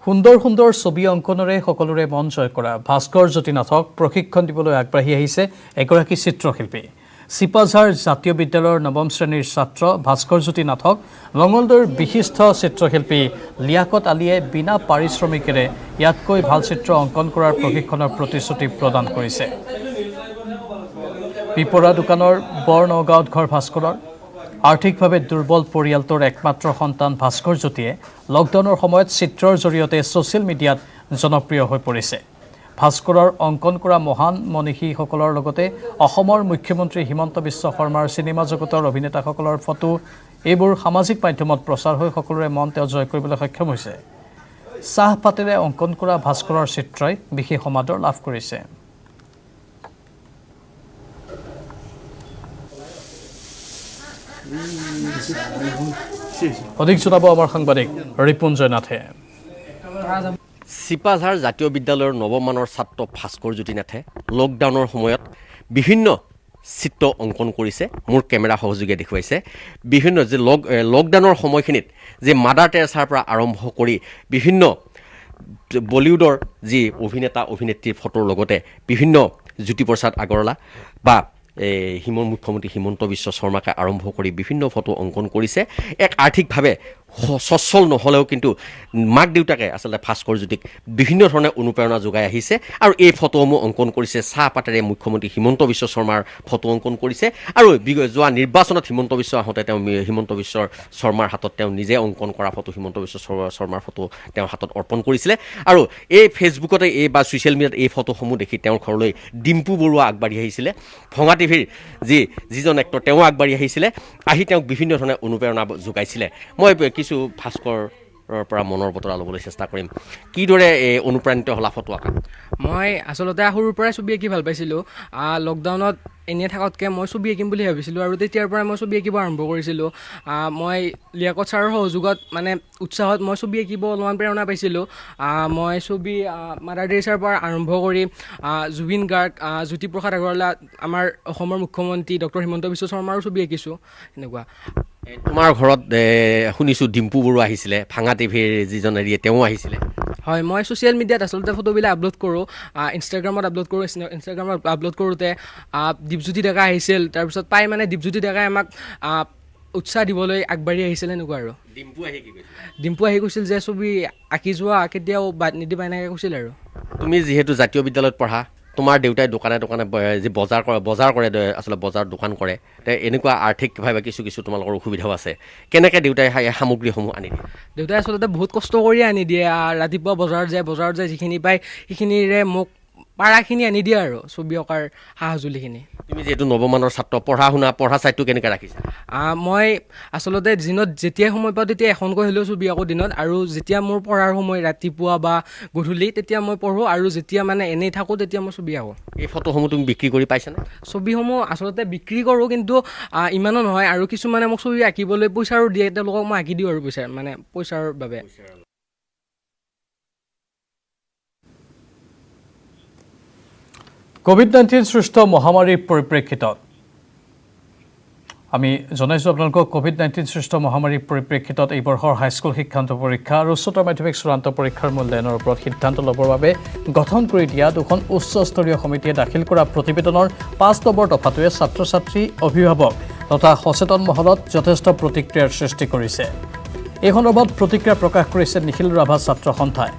সুন্দৰ সুন্দৰ ছবি অংকনৰে সকলোৰে মন জয় কৰা ভাস্কৰ জ্যোতিনাথক প্ৰশিক্ষণ দিবলৈ আগবাঢ়ি আহিছে এগৰাকী চিত্ৰশিল্পী। চিপাঝাৰ জাতীয় বিদ্যালয়ৰ নৱম শ্ৰেণীৰ ছাত্ৰ ভাস্কৰ জ্যোতিনাথক মঙলদৈৰ বিশিষ্ট চিত্ৰশিল্পী লিয়াকত আলীয়ে বিনা পাৰিশ্ৰমিকেৰে ইয়াতকৈ ভাল চিত্ৰ অংকন কৰাৰ প্ৰশিক্ষণৰ প্ৰতিশ্ৰুতি প্ৰদান কৰিছে। পিপৰা দোকানৰ বৰনগাঁৱত ঘৰ ভাস্কৰৰ। আৰ্থিকভাৱে দুৰ্বল পৰিয়ালটোৰ একমাত্ৰ সন্তান ভাস্কৰ জ্যোতিয়ে লকডাউনৰ সময়ত চিত্ৰৰ জৰিয়তে ছ'চিয়েল মিডিয়াত জনপ্ৰিয় হৈ পৰিছে। ভাস্কৰৰ অংকন কৰা মহান মনীষীসকলৰ লগতে অসমৰ মুখ্যমন্ত্ৰী হিমন্ত বিশ্ব শৰ্মাৰ চিনেমা জগতৰ অভিনেতাসকলৰ ফটো এইবোৰ সামাজিক মাধ্যমত প্ৰচাৰ হৈ সকলোৰে মন তেওঁ জয় কৰিবলৈ সক্ষম হৈছে। চাহপাতেৰে অংকন কৰা ভাস্কৰৰ চিত্ৰই বিশেষ সমাদৰ লাভ কৰিছে। অধিক জনাব আমাৰ সাংবাদিক ৰিপুঞ্জয় নাথে। চিপাঝাৰ জাতীয় বিদ্যালয়ৰ নৱম মানৰ ছাত্ৰ ভাস্কৰ জ্যোতিনাথে লকডাউনৰ সময়ত বিভিন্ন চিত্ৰ অংকন কৰিছে। মোৰ কেমেৰা সহযোগে দেখুৱাইছে বিভিন্ন যে লকডাউনৰ সময়খিনিত যে মাদাৰ টেৰেছাৰ পৰা আৰম্ভ কৰি বিভিন্ন বলিউডৰ যি অভিনেতা অভিনেত্ৰীৰ ফটোৰ লগতে বিভিন্ন জ্যোতিপ্ৰসাদ আগৰৱালা বা মুখ্যমন্ত্ৰী হিমন্ত বিশ্ব শৰ্মাকে আৰম্ভ কৰি বিভিন্ন ফটো অংকন কৰিছে। এক আৰ্থিকভাৱে সচ্ছল নহ'লেও কিন্তু মাক দেউতাকে আচলতে ভাস্কৰ জ্যোতিক বিভিন্ন ধৰণে অনুপ্ৰেৰণা যোগাই আহিছে আৰু এই ফটোসমূহ অংকন কৰিছে। চাহপাতেৰে মুখ্যমন্ত্ৰী হিমন্ত বিশ্ব শৰ্মাৰ ফটো অংকন কৰিছে আৰু যোৱা নিৰ্বাচনত হিমন্ত বিশ্ব আহোঁতে তেওঁ হিমন্ত বিশ্ব শৰ্মাৰ হাতত তেওঁ নিজে অংকন কৰা ফটো হিমন্ত বিশ্ব শৰ্মাৰ ফটো তেওঁৰ হাতত অৰ্পণ কৰিছিলে। আৰু এই ফেচবুকতে বা ছ'চিয়েল মিডিয়াত এই ফটোসমূহ দেখি তেওঁৰ ঘৰলৈ ডিম্পু বৰুৱা আগবাঢ়ি আহিছিলে। ভঙা টিভিৰ যিজন এক্টৰ তেওঁ আগবাঢ়ি আহিছিলে, আহি তেওঁক বিভিন্ন ধৰণে অনুপ্ৰেৰণা যোগাইছিলে। মই কিছু ভাস্কৰৰ পৰা মনৰ বতৰা ল'বলৈ চেষ্টা কৰিম। কিদৰে অনুপ্ৰাণিত হ'লা ফটো আঁকা? মই আচলতে সৰুৰ পৰাই ছবি আঁকি ভাল পাইছিলোঁ। লকডাউনত এনেই থাকতকৈ মই ছবি আঁকিম বুলি ভাবিছিলোঁ আৰু তেতিয়াৰ পৰাই মই ছবি আঁকিব আৰম্ভ কৰিছিলোঁ। মই লিয়াকত ছাৰৰ সহযোগত মানে উৎসাহত মই ছবি আঁকিব অলপমান প্ৰেৰণা পাইছিলোঁ। মই ছবি মাদাৰ টেৰেছাৰ পৰা আৰম্ভ কৰি জুবিন গাৰ্গ, জ্যোতিপ্ৰসাদ আগৰৱালা, আমাৰ অসমৰ মুখ্যমন্ত্ৰী ডক্টৰ হিমন্ত বিশ্ব শৰ্মাৰো ছবি আঁকিছোঁ। এনেকুৱা তোমাৰ ঘৰত শুনিছোঁ ডিম্পু বৰুৱা আহিছিলে, ভাঙা টিভিৰ যিজন তেওঁ আহিছিলে। হয়, মই ছ'চিয়েল মিডিয়াত আচলতে ফটোবিলাক আপলোড কৰোঁ, ইনষ্টাগ্ৰামত আপলোড কৰোঁ। ইনষ্টাগ্ৰামত আপলোড কৰোঁতে দীপজ্যোতি ডেকা আহিছিল। তাৰপিছত পাই মানে দীপজ্যোতি ডেকাই আমাক উৎসাহ দিবলৈ আগবাঢ়ি আহিছিল। এনেকুৱা আৰু ডিম্পু আহি কৈছিল যে ছবি আঁকি যোৱা, কেতিয়াও বাদ নিদিবা, এনেকৈ কৈছিল। আৰু তুমি যিহেতু জাতীয় বিদ্যালয়ত পঢ়া, তোমাৰ দেউতাই দোকানে দোকানে যি বজাৰ কৰে আচলতে বজাৰ দোকান কৰে, এনেকুৱা আৰ্থিকভাৱে কিছু তোমালোকৰ অসুবিধাও আছে। কেনেকৈ দেউতাই এই সামগ্ৰীসমূহ আনি দিয়ে? দেউতাই আচলতে বহুত কষ্ট কৰিয়ে আনি দিয়ে। ৰাতিপুৱা বজাৰত যায় যিখিনি পায় সেইখিনিৰে মোক পাৰাখিনি আনি দিয়ে আৰু ছবি অঁকাৰ সা সঁজুলিখিনি। তুমি যিহেতু নৱমানৰ ছাত্ৰ, পঢ়া চাইডটো কেনেকৈ ৰাখিছা? মই আচলতে দিনত যেতিয়াই সময় পাওঁ তেতিয়া এখনকৈ হ'লেও ছবি আঁকো দিনত, আৰু যেতিয়া মোৰ পঢ়াৰ সময় ৰাতিপুৱা বা গধূলি তেতিয়া মই পঢ়োঁ, আৰু যেতিয়া মানে এনেই থাকোঁ তেতিয়া মই ছবি আঁকো। এই ফটোসমূহ তুমি বিক্ৰী কৰি পাইছানে? ছবিসমূহ আচলতে বিক্ৰী কৰোঁ, কিন্তু ইমানো নহয়। আৰু কিছুমানে মোক ছবি আঁকিবলৈ পইচাৰো দিয়ে, তেওঁলোকক মই আঁকি দিওঁ আৰু পইচাৰ বাবে। কোভিড-19 সৃষ্ট মহামাৰীৰ পৰিপ্ৰেক্ষিতত আমি জনাইছোঁ আপোনালোকক কোভিড-19 সৃষ্ট মহামাৰীৰ পৰিপ্ৰেক্ষিতত এই বৰ্ষৰ হাইস্কুল শিক্ষান্ত পৰীক্ষা আৰু উচ্চতৰ মাধ্যমিক চূড়ান্ত পৰীক্ষাৰ মূল্যায়নৰ ওপৰত সিদ্ধান্ত ল'বৰ বাবে গঠন কৰি দিয়া দুখন উচ্চস্তৰীয় সমিতিয়ে দাখিল কৰা প্ৰতিবেদনৰ 5 নম্বৰ দফাটোৱে ছাত্ৰ ছাত্ৰী, অভিভাৱক তথা সচেতন মহলত যথেষ্ট প্ৰতিক্ৰিয়াৰ সৃষ্টি কৰিছে। এই সন্দৰ্ভত প্ৰতিক্ৰিয়া প্ৰকাশ কৰিছে নিখিল ৰাভা ছাত্ৰ সন্থাই।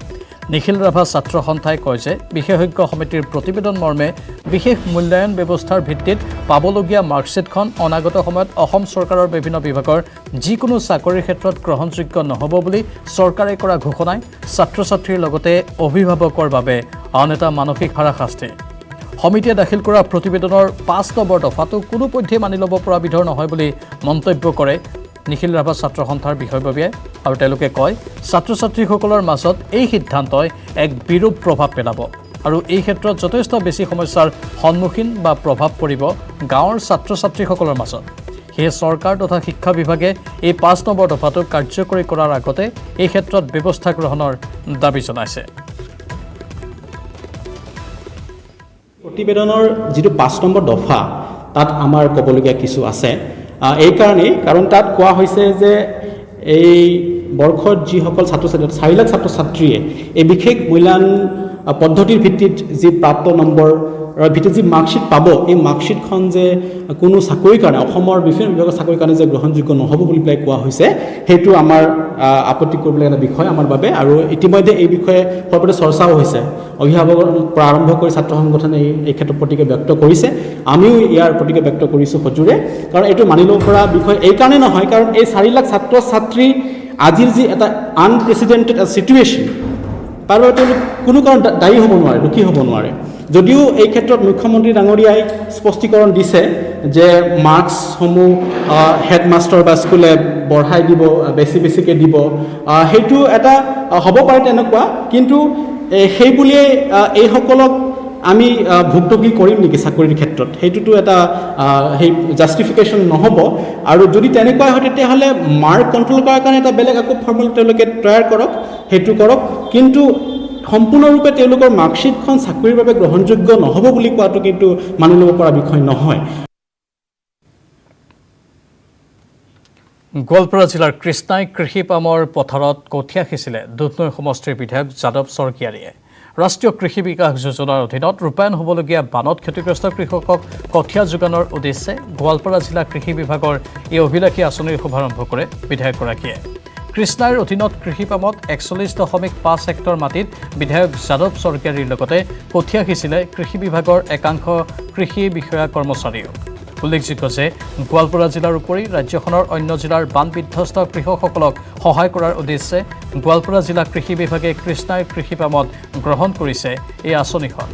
নিখিল ৰাভা ছাত্ৰ সন্থাই কয় যে বিশেষজ্ঞ সমিতিৰ প্ৰতিবেদন মৰ্মে বিশেষ মূল্যায়ন ব্যৱস্থাৰ ভিত্তিত পাবলগীয়া মাৰ্কশ্বিটখন অনাগত সময়ত অসম চৰকাৰৰ বিভিন্ন বিভাগৰ যিকোনো চাকৰিৰ ক্ষেত্ৰত গ্ৰহণযোগ্য নহ'ব বুলি চৰকাৰে কৰা ঘোষণাই ছাত্ৰ ছাত্ৰীৰ লগতে অভিভাৱকৰ বাবে আন এটা মানসিক হাৰাশাস্তি। সমিতিয়ে দাখিল কৰা প্ৰতিবেদনৰ 5 নম্বৰ দফাটো কোনোপধ্যে মানি ল'ব পৰা বিধৰ নহয় বুলি মন্তব্য কৰে নিখিল ৰাভা ছাত্ৰ সন্থাৰ বিষয়ববীয়াই। আৰু তেওঁলোকে কয় ছাত্ৰ ছাত্ৰীসকলৰ মাজত এই সিদ্ধান্তই এক বিৰূপ প্ৰভাৱ পেলাব আৰু এই ক্ষেত্ৰত যথেষ্ট বেছি সমস্যাৰ সন্মুখীন বা প্ৰভাৱ পৰিব গাঁৱৰ ছাত্ৰ ছাত্ৰীসকলৰ মাজত। সেয়ে চৰকাৰ তথা শিক্ষা বিভাগে এই 5 নম্বৰ দফাটো কাৰ্যকৰী কৰাৰ আগতে এই ক্ষেত্ৰত ব্যৱস্থা গ্ৰহণৰ দাবী জনাইছে। প্ৰতিবেদনৰ যিটো 5 নম্বৰ দফা, তাত আমাৰ ক'বলগীয়া কিছু আছে। এই কাৰণেই কাৰণ তাত কোৱা হৈছে যে এই বৰ্ষত যিসকল ছাত্ৰ ছাত্ৰী 4 লাখ ছাত্ৰ ছাত্ৰীয়ে এই বিশেষ মূল্যায়ন পদ্ধতিৰ ভিত্তিত যি প্ৰাপ্ত নম্বৰ ভিত্তিত যি মাৰ্কশ্বিট পাব এই মাৰ্কশ্বিটখন যে কোনো চাকৰিৰ কাৰণে অসমৰ বিভিন্ন বিভাগৰ চাকৰিৰ কাৰণে যে গ্ৰহণযোগ্য নহ'ব বুলি পেলাই কোৱা হৈছে সেইটো আমাৰ আপত্তি কৰিবলৈ এটা বিষয় আমাৰ বাবে আৰু ইতিমধ্যে এই বিষয়ে সৰ্বতে চৰ্চাও হৈছে অভিভাৱকৰ পৰা আৰম্ভ কৰি ছাত্ৰ সংগঠনে এই ক্ষেত্ৰত প্ৰতিক্ৰিয়া ব্যক্ত কৰিছে আমিও ইয়াৰ প্ৰতিক্ৰিয়া ব্যক্ত কৰিছোঁ সজোৰে কাৰণ এইটো মানি ল'ব পৰা বিষয় এই কাৰণে নহয় কাৰণ এই 4 লাখ ছাত্ৰ ছাত্ৰী আজিৰ যি এটা আনপ্ৰেচিডেণ্টেড চিটুৱেশ্যন তাৰ বাবে তেওঁলোক কোনো কাৰণ দায়ী হ'ব নোৱাৰে দুখী হ'ব নোৱাৰে যদিও এই ক্ষেত্ৰত মুখ্যমন্ত্ৰী ডাঙৰীয়াই স্পষ্টীকৰণ দিছে যে মাৰ্কছসমূহ হেডমাষ্টাৰ বা স্কুলে বঢ়াই দিব বেছিকৈ দিব সেইটো এটা হ'ব পাৰে তেনেকুৱা কিন্তু সেই বুলিয়েই এইসকলক আমি ভুক্তভোগী কৰিম নেকি চাকৰিৰ ক্ষেত্ৰত সেইটোতো এটা সেই জাষ্টিফিকেশ্যন নহ'ব আৰু যদি তেনেকুৱা হয় তেতিয়াহ'লে মাৰ্ক কণ্ট্ৰল কৰাৰ কাৰণে এটা বেলেগ আকৌ ফৰ্মুলা তেওঁলোকে তৈয়াৰ কৰক সেইটো কৰক কিন্তু সম্পূৰ্ণৰূপে তেওঁলোকৰ মাৰ্কশ্বিটখন চাকৰিৰ বাবে গ্ৰহণযোগ্য নহ'ব বুলি কোৱাটো কিন্তু মানি ল'ব পৰা বিষয় নহয় গোৱালপাৰা জিলাৰ কৃষ্ণাই কৃষি পামৰ পথাৰত কঠীয়া সিঁচিলে দুধনৈ সমষ্টিৰ বিধায়ক যাদৱ চৰকিয়াৰীয়ে ৰাষ্ট্ৰীয় কৃষি বিকাশ যোজনাৰ অধীনত ৰূপায়ণ হ'বলগীয়া বানত ক্ষতিগ্ৰস্ত কৃষকক কঠীয়া যোগানৰ উদ্দেশ্যে গোৱালপাৰা জিলা কৃষি বিভাগৰ এই অভিলাষী আঁচনিৰ শুভাৰম্ভ কৰে বিধায়কগৰাকীয়ে কৃষ্ণাইৰ অধীনত কৃষি পামত 41.5 হেক্টৰ মাটিত বিধায়ক যাদৱ চৰকাৰীৰ লগতে কঠীয়া সিঁচিলে কৃষি বিভাগৰ একাংশ কৃষি বিষয়া কৰ্মচাৰীও উল্লেখযোগ্য যে গোৱালপাৰা জিলাৰ উপৰি ৰাজ্যখনৰ অন্য জিলাৰ বান বিধ্বস্ত কৃষকসকলক সহায় কৰাৰ উদ্দেশ্যে গোৱালপাৰা জিলা কৃষি বিভাগে কৃষ্ণাইৰ কৃষি পামত গ্ৰহণ কৰিছে এই আঁচনিখন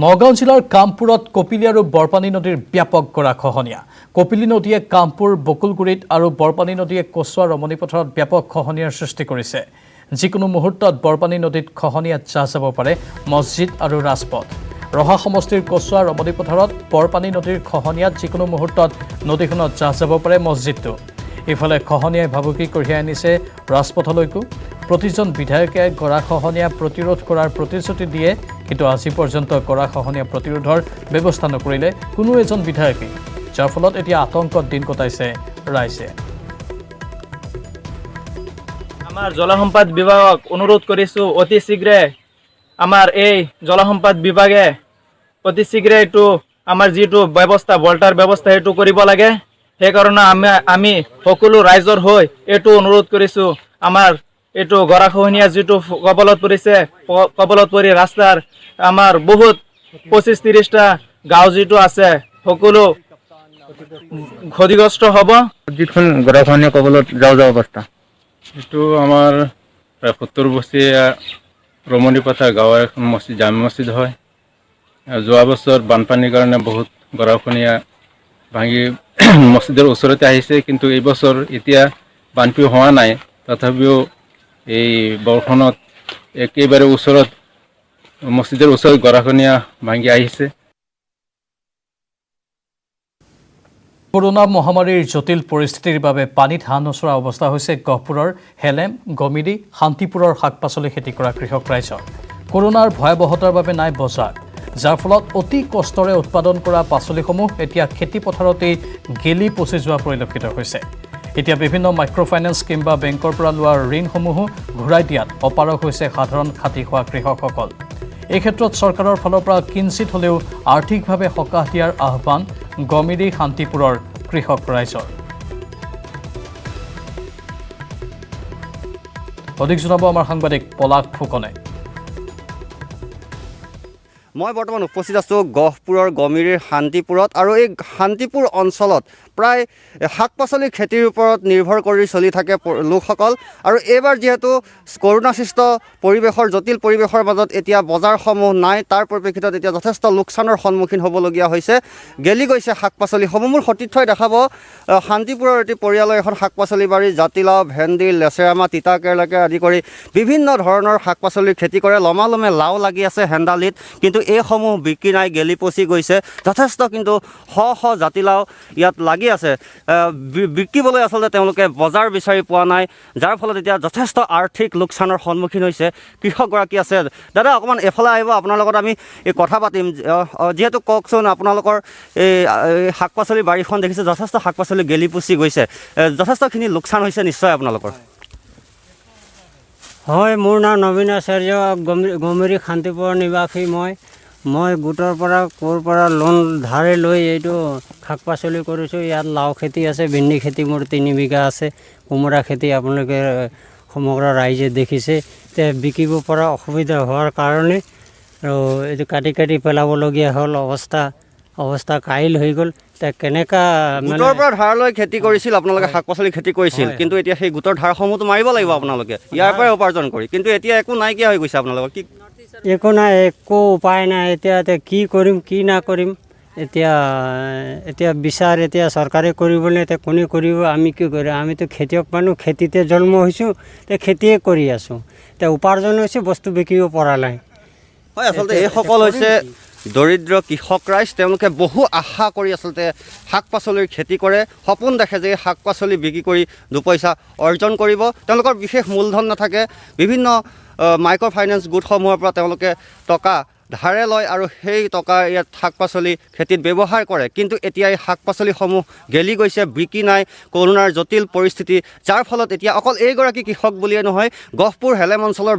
নগাঁও জিলাৰ কামপুৰত কপিলী আৰু বৰপানী নদীৰ ব্যাপক গৰাখহনীয়া কপিলী নদীয়ে কামপুৰ বকুলগুৰিত আৰু বৰপানী নদীয়ে কচুৱা ৰমণী পথাৰত ব্যাপক খহনীয়াৰ সৃষ্টি কৰিছে যিকোনো মুহূৰ্তত বৰপানী নদীত খহনীয়াত জাহ যাব পাৰে মছজিদ আৰু ৰাজপথ ৰহা সমষ্টিৰ কচুৱা ৰমণী পথাৰত বৰপানী নদীৰ খহনীয়াত যিকোনো মুহূৰ্তত নদীখনত জাহ যাব পাৰে মছজিদটো ইফালে খহনীয়াই ভাবুকি কঢ়িয়াই আনিছে ৰাজপথলৈকো প্ৰতিজন বিধায়কে গৰাখহনীয়া প্ৰতিৰোধ কৰাৰ প্ৰতিশ্ৰুতি দিয়ে কিন্তু আজি পৰ্যন্ত গৰাখহনীয়া প্ৰতিৰোধৰ ব্যৱস্থা নকৰিলে কোনো এজন বিধায়কে যাৰ ফলত এতিয়া আতংকত দিন কটাইছে ৰাইজে আমাৰ জলসম্পদ বিভাগক অনুৰোধ কৰিছোঁ অতি শীঘ্ৰে আমাৰ এই জলসম্পদ বিভাগে অতি শীঘ্ৰে এইটো আমাৰ যিটো ব্যৱস্থা বল্টাৰ ব্যৱস্থা এইটো কৰিব লাগে সেইকাৰণে আমি সকলো ৰাইজৰ হৈ এইটো অনুৰোধ কৰিছোঁ আমাৰ এইটো গৰাখহনীয়া যিটো কবলত পৰিছে কবলত পৰি ৰাস্তাৰ আমাৰ বহুত 25-30টা গাঁও যিটো আছে সকলো ক্ষতিগ্ৰস্ত হ'ব যিখন গৰাখহনীয়া কবলত যাওঁ অৱস্থা এইটো আমাৰ প্ৰায় 70 বছৰীয়া ৰমণী পথাৰ গাঁৱৰ এখন মছজিদ জামে মছজিদ হয় যোৱা বছৰ বানপানীৰ কাৰণে বহুত গৰাখহনীয়া ভাঙি মছজিদৰ ওচৰতে আহিছে কিন্তু এই বছৰ এতিয়া বানপানী হোৱা নাই তথাপিও এই বৰষুণত একেবাৰে ওচৰত মছজিদৰ ওচৰত গৰাখহনীয়া ভাঙি আহিছে কৰোনা মহামাৰীৰ জটিল পৰিস্থিতিৰ বাবে পানীত হাঁহ নচৰা অৱস্থা হৈছে গহপুৰৰ হেলেম গমিৰি শান্তিপুৰৰ শাক পাচলি খেতি কৰা কৃষক ৰাইজৰ কৰোনাৰ ভয়াৱহতাৰ বাবে নাই বজাৰ যাৰ ফলত অতি কষ্টৰে উৎপাদন কৰা পাচলিসমূহ এতিয়া খেতি পথাৰতেই গেলি পচি যোৱা পৰিলক্ষিত হৈছে এতিয়া বিভিন্ন মাইক্ৰ'ফাইনেন্স স্কিম বা বেংকৰ পৰা লোৱা ঋণসমূহো ঘূৰাই দিয়াত অপাৰগ হৈছে সাধাৰণ খাতি খোৱা কৃষকসকল এই ক্ষেত্ৰত চৰকাৰৰ ফালৰ পৰা কিঞ্চিত হ'লেও আৰ্থিকভাৱে সকাহ দিয়াৰ আহ্বান গমিৰি শান্তিপুৰৰ কৃষক ৰাইজৰ অধিক জনাব আমাৰ সাংবাদিক পলাশ ফুকনে মই বৰ্তমান উপস্থিত আছোঁ গহপুৰৰ গমিৰিৰ শান্তিপুৰত আৰু এই শান্তিপুৰ অঞ্চলত প্ৰায় শাক পাচলি খেতিৰ ওপৰত নিৰ্ভৰ কৰি চলি থাকে লোকসকল আৰু এইবাৰ যিহেতু কৰোনাসৃষ্ট পৰিৱেশৰ জটিল পৰিৱেশৰ মাজত এতিয়া বজাৰসমূহ নাই তাৰ পৰিপ্ৰেক্ষিতত এতিয়া যথেষ্ট লোকচানৰ সন্মুখীন হ'বলগীয়া হৈছে গেলি গৈছে শাক পাচলিসমূহ মোৰ সতীৰ্থই দেখাব শান্তিপুৰৰ এটি পৰিয়ালৰ এখন শাক পাচলি বাৰী জাতিলাও ভেন্দি লেচেৰামাহ তিতা কেৰেলাকে আদি কৰি বিভিন্ন ধৰণৰ শাক পাচলিৰ খেতি কৰে লমালমে লাও লাগি আছে হেন্দালিত কিন্তু এইসমূহ বিক্ৰী নাই, গেলি পচি গৈছে। যথেষ্ট কিন্তু শ জাতিলাও ইয়াত লাগি আছে, বিকিবলৈ আচলতে তেওঁলোকে বজাৰ বিচাৰি পোৱা নাই, যাৰ ফলত এতিয়া যথেষ্ট আৰ্থিক লোকচানৰ সন্মুখীন হৈছে কৃষকগৰাকী আছে। দাদা অকণমান এফালে আহিব, আপোনাৰ লগত আমি এই কথা পাতিম। যিহেতু কওকচোন, আপোনালোকৰ এই শাক পাচলি বাৰীখন দেখিছে যথেষ্ট শাক পাচলি গেলি পচি গৈছে, যথেষ্টখিনি লোকচান হৈছে নিশ্চয় আপোনালোকৰ? হয়, মোৰ নাম নবীন আচাৰ্য, গমেৰী শান্তিপুৰ নিবাসী। মই গোটৰ পৰা ক'ৰ পৰা লোন ধাৰে লৈ এইটো শাক পাচলি কৰিছোঁ। ইয়াত লাও খেতি আছে, ভেন্দি খেতি মোৰ 3 বিঘা আছে, কোমোৰা খেতি আপোনালোকে সমগ্ৰ ৰাইজে দেখিছে। এতিয়া বিকিব পৰা অসুবিধা হোৱাৰ কাৰণে আৰু এইটো কাটি পেলাবলগীয়া হ'ল। অৱস্থা কাইল হৈ গ'ল। এতিয়া কেনেকুৱা গোটৰ পৰা ধাৰ লৈ খেতি কৰিছিল আপোনালোকে, শাক পাচলি খেতি কৰিছিল, কিন্তু এতিয়া সেই গোটৰ ধাৰসমূহতো মাৰিব লাগিব আপোনালোকে ইয়াৰ পৰাই উপাৰ্জন কৰি, কিন্তু এতিয়া একো নাইকিয়া হৈ গৈছে আপোনালোকৰ। কি একো নাই, একো উপায় নাই। এতিয়া কি কৰিম কি নকৰিম, এতিয়া বিচাৰ এতিয়া চৰকাৰে কৰিবলৈ, এতিয়া কোনে কৰিব, আমি কি কৰিম? আমিতো খেতিয়ক মানুহ, খেতিতে জন্ম হৈছোঁ, এতিয়া খেতিয়ে কৰি আছোঁ। এতিয়া উপাৰ্জন হৈছে, বস্তু বিকিব পৰা নাই। হয়, আচলতে এইসকল হৈছে দৰিদ্ৰ কৃষক ৰাইজ। তেওঁলোকে বহু আশা কৰি আচলতে শাক পাচলিৰ খেতি কৰে, সপোন দেখে যে শাক পাচলি বিক্ৰী কৰি 2 পইচা অৰ্জন কৰিব। তেওঁলোকৰ বিশেষ মূলধন নাথাকে, বিভিন্ন মাইক্ৰ' ফাইনেন্স গোটসমূহৰ পৰা তেওঁলোকে টকা ধাৰে লয় আৰু সেই টকা ইয়াত শাক পাচলি খেতিত ব্যৱহাৰ কৰে। কিন্তু এতিয়া এই শাক পাচলিসমূহ গেলি গৈছে, বিক্ৰী নাই, কৰোণাৰ জটিল পৰিস্থিতি, যাৰ ফলত এতিয়া অকল এইগৰাকী কৃষক বুলিয়ে নহয়, গহপুৰ হেলেম অঞ্চলৰ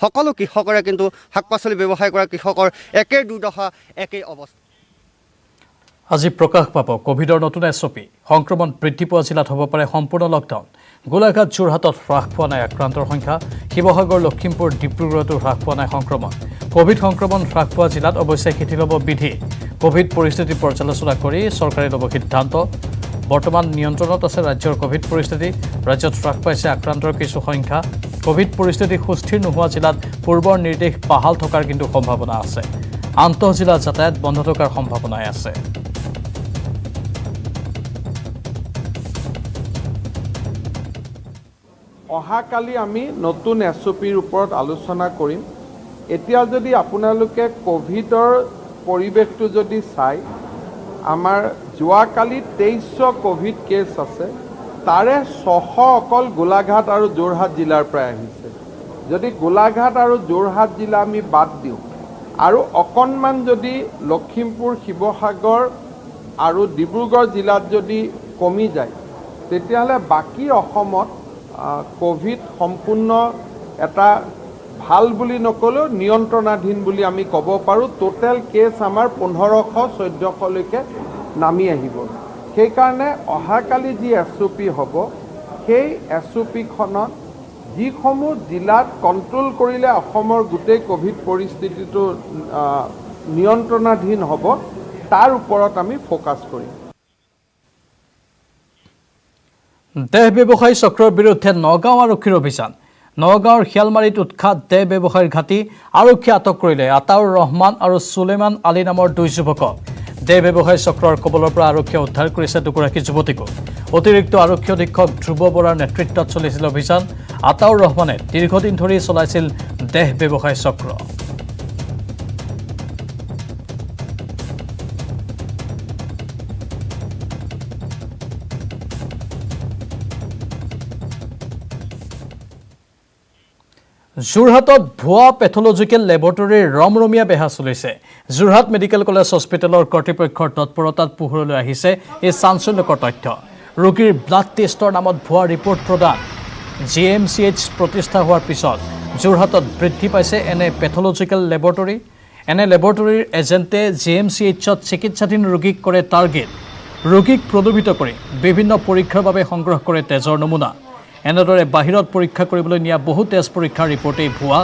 সকলো কৃষকৰে কিন্তু শাক পাচলি ব্যৱসায় কৰা কৃষকৰ একেই দুৰ্দশা, একেই অৱস্থা। আজি প্ৰকাশ পাব কোভিডৰ নতুন SOP। সংক্ৰমণ বৃদ্ধি পোৱা জিলাত হ'ব পাৰে সম্পূৰ্ণ লকডাউন। গোলাঘাট, যোৰহাটত হ্ৰাস পোৱা নাই আক্ৰান্তৰ সংখ্যা। শিৱসাগৰ, লখিমপুৰ, ডিব্ৰুগড়তো হ্ৰাস পোৱা নাই সংক্ৰমণ। কোভিড সংক্ৰমণ হ্ৰাস পোৱা জিলাত অৱশ্যে শিথিল হ'ব বিধি। কোভিড পৰিস্থিতি পৰ্যালোচনা কৰি চৰকাৰে ল'ব সিদ্ধান্ত। বৰ্তমান নিয়ন্ত্ৰণত আছে ৰাজ্যৰ কোভিড পৰিস্থিতি। ৰাজ্যত হ্ৰাস পাইছে আক্ৰান্তৰ কিছু সংখ্যা। কোভিড পৰিস্থিতি সুস্থিৰ নোহোৱা জিলাত পূৰ্বৰ নিৰ্দেশ বাহাল থকাৰ কিন্তু সম্ভাৱনা আছে। আন্তঃজিলা যাতায়াত বন্ধ থকাৰ সম্ভাৱনাই আছে। অহাকালি আমি নতুন SOPৰ ওপৰত আলোচনা কৰিম। এতিয়া যদি আপোনালোকে কোভিডৰ পৰিৱেশটো যদি চাই, আমাৰ যোৱাকালি 2300 কোভিড কেছ আছে, তাৰে 600 অকল গোলাঘাট আৰু যোৰহাট জিলাৰ পৰাই আহিছে। যদি গোলাঘাট আৰু যোৰহাট জিলা আমি বাদ দিওঁ আৰু অকণমান যদি লখিমপুৰ, শিৱসাগৰ আৰু ডিব্ৰুগড় জিলাত যদি কমি যায়, তেতিয়াহ'লে বাকী অসমত কোভিড সম্পূৰ্ণ এটা ভাল বুলি নকলেও নিয়ন্ত্ৰণাধীন বুলি আমি ক'ব পাৰোঁ। টোটেল কেছ আমাৰ 1500-1400লৈকে নামি আহিব। সেইকাৰণে অহাকালি যি SOP হ'ব, সেই SOPখনত যিসমূহ জিলাত কণ্ট্ৰল কৰিলে অসমৰ গোটেই কোভিড পৰিস্থিতিটো নিয়ন্ত্ৰণাধীন হ'ব, তাৰ ওপৰত আমি ফ'কাছ কৰিম। দেহ ব্যৱসায়ী চক্ৰৰ বিৰুদ্ধে নগাঁও আৰক্ষীৰ অভিযান। নগাঁৱৰ শিয়ালমাৰীত উৎখাত দেহ ব্যৱসায়ীৰ ঘাটি। আৰক্ষীয়ে আটক কৰিলে আতাউৰ ৰহমান আৰু সুলেমান আলী নামৰ 2 যুৱকক। দেহ ব্যৱসায়ী চক্ৰৰ কবলৰ পৰা আৰক্ষীয়ে উদ্ধাৰ কৰিছে 2গৰাকী যুৱতীকো। অতিৰিক্ত আৰক্ষী অধীক্ষক ধ্ৰুৱ বৰাৰ নেতৃত্বত চলিছিল অভিযান। আতাউৰ ৰহমানে দীৰ্ঘদিন ধৰি চলাইছিল দেহ ব্যৱসায়ী চক্ৰ। যোৰহাটত ভুৱা পেথলজিকেল লেবৰেটৰীৰ ৰমৰমীয়া বেহা চলিছে। যোৰহাট মেডিকেল কলেজ হস্পিটেলৰ কৰ্তৃপক্ষৰ তৎপৰতাত পোহৰলৈ আহিছে এই চাঞ্চল্যকৰ তথ্য। ৰোগীৰ ব্লাড টেষ্টৰ নামত ভুৱা ৰিপৰ্ট প্ৰদান। GMCH প্ৰতিষ্ঠা হোৱাৰ পিছত যোৰহাটত বৃদ্ধি পাইছে এনে পেথলজিকেল লেবৰেটৰী। এনে লেবৰেটৰীৰ এজেণ্টে GMCHত চিকিৎসাধীন ৰোগীক কৰে টাৰ্গেট। ৰোগীক প্ৰলোভিত কৰি বিভিন্ন পৰীক্ষাৰ বাবে সংগ্ৰহ কৰে তেজৰ নমুনা। এনেদৰে বাহিৰত পৰীক্ষা কৰিবলৈ নিয়া বহু তেজ পৰীক্ষাৰ ৰিপৰ্টেই ভুৱা।